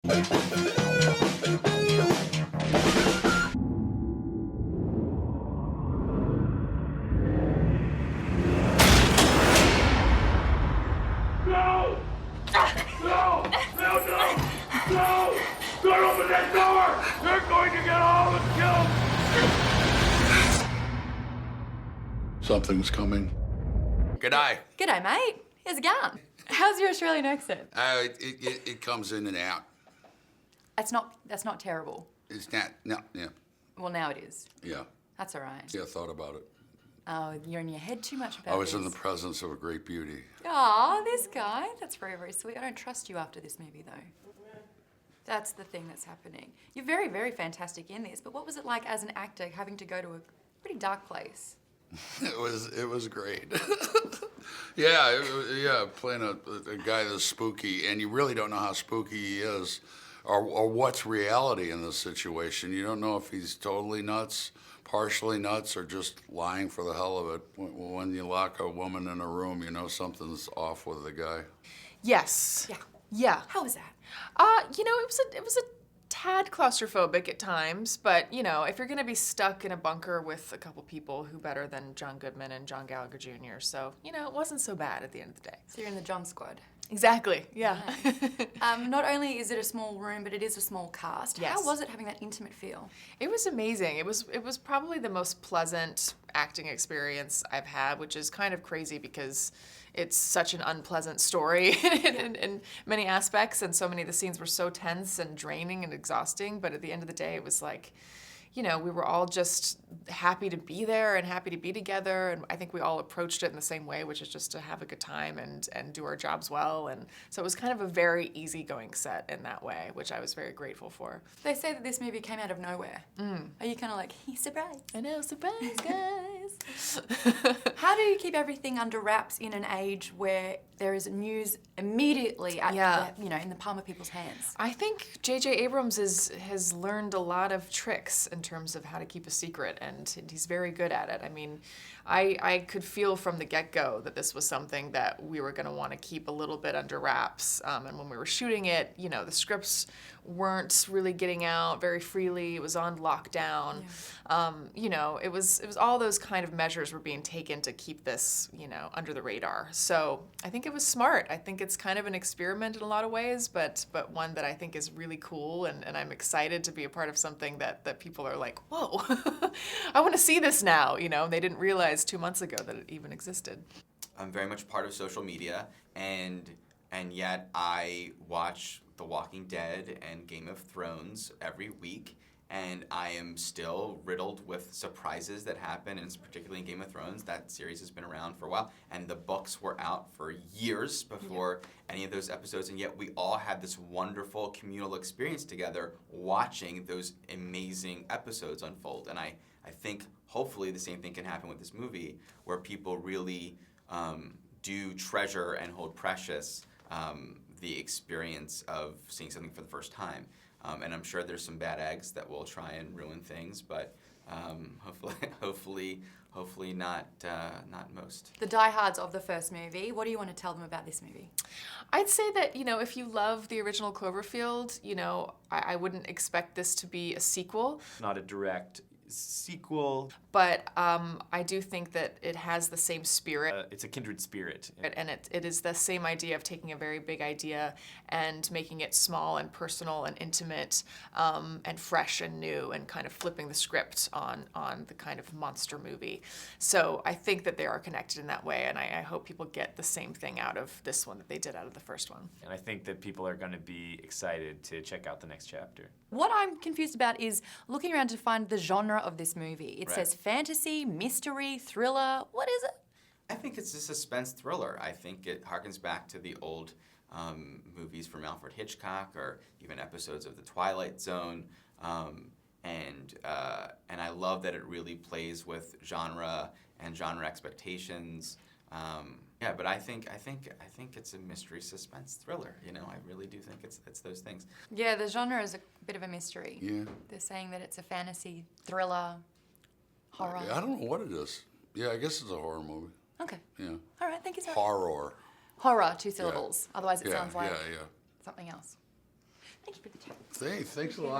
Don't open that door! They're going to get all of us killed! Something's coming. G'day. G'day, mate. How's it going? How's your Australian accent? It comes in and out. That's not terrible. It's not, no, yeah. Well, now it is. Yeah. That's all right. Yeah, I thought about it. Oh, you're in your head too much about I was this. in the presence of a great beauty. Aw, this guy. That's very, very sweet. I don't trust you after this movie, though. That's the thing that's happening. You're very, very fantastic in this, but what was it like as an actor having to go to a pretty dark place? It was great. Yeah, playing a guy that's spooky, and you really don't know how spooky he is, or what's reality in this situation. You don't know if he's totally nuts, partially nuts, or just lying for the hell of it. When you lock a woman in a room, you know something's off with the guy. Yes. Yeah. Yeah. How was that? It was a tad claustrophobic at times, but if you're gonna be stuck in a bunker with a couple people, who better than John Goodman and John Gallager Jr., so, it wasn't so bad at the end of the day. So you're in the John squad. Exactly, yeah. Not only is it a small room, but it is a small cast. Yes. How was it having that intimate feel? It was amazing. It was probably the most pleasant acting experience I've had, which is kind of crazy because it's such an unpleasant story in many aspects, and so many of the scenes were so tense and draining and exhausting, but at the end of the day, it was like, we were all just happy to be there and happy to be together, and I think we all approached it in the same way, which is just to have a good time and do our jobs well, and so it was kind of a very easygoing set in that way, which I was very grateful for. They say that this movie came out of nowhere. Are you kind of like, surprise? I know, surprise, guys. How do you keep everything under wraps in an age where there is news immediately at in the palm of people's hands? I think J.J. Abrams has learned a lot of tricks in terms of how to keep a secret, and he's very good at it. I mean, I could feel from the get-go that this was something that we were going to want to keep a little bit under wraps, and when we were shooting it, the scripts weren't really getting out very freely. It was on lockdown. Yeah. It was all those kind of measures were being taken to keep this, under the radar. So I think it was smart. I think it's kind of an experiment in a lot of ways, but one that I think is really cool, and I'm excited to be a part of something that people are like, whoa, I want to see this now. They didn't realize 2 months ago that it even existed. I'm very much part of social media, and yet I watch The Walking Dead and Game of Thrones every week, and I am still riddled with surprises that happen, and particularly in Game of Thrones. That series has been around for a while, and the books were out for years before any of those episodes, and yet we all had this wonderful communal experience together watching those amazing episodes unfold. And I think hopefully the same thing can happen with this movie, where people really do treasure and hold precious the experience of seeing something for the first time. And I'm sure there's some bad eggs that will try and ruin things, but hopefully not most. The diehards of the first movie, what do you want to tell them about this movie? I'd say that, if you love the original Cloverfield, I wouldn't expect this to be a sequel. Not a direct sequel. But I do think that it has the same spirit. It's a kindred spirit. And it is the same idea of taking a very big idea and making it small and personal and intimate and fresh and new, and kind of flipping the script on the kind of monster movie. So I think that they are connected in that way, and I hope people get the same thing out of this one that they did out of the first one. And I think that people are going to be excited to check out the next chapter. What I'm confused about is looking around to find the genre of this movie. It Right. says fantasy, mystery, thriller. What is it? I think it's a suspense thriller. I think it harkens back to the old movies from Alfred Hitchcock, or even episodes of The Twilight Zone, and I love that it really plays with genre and genre expectations. But I think it's a mystery suspense thriller. I really do think it's those things. Yeah, the genre is a bit of a mystery. Yeah. They're saying that it's a fantasy, thriller, horror. I don't know what it is. Yeah, I guess it's a horror movie. Okay. Yeah. All right, thank you so much. Horror. Horror, 2 syllables. Otherwise it sounds like yeah. something else. Thank you for the chat. Thanks a lot.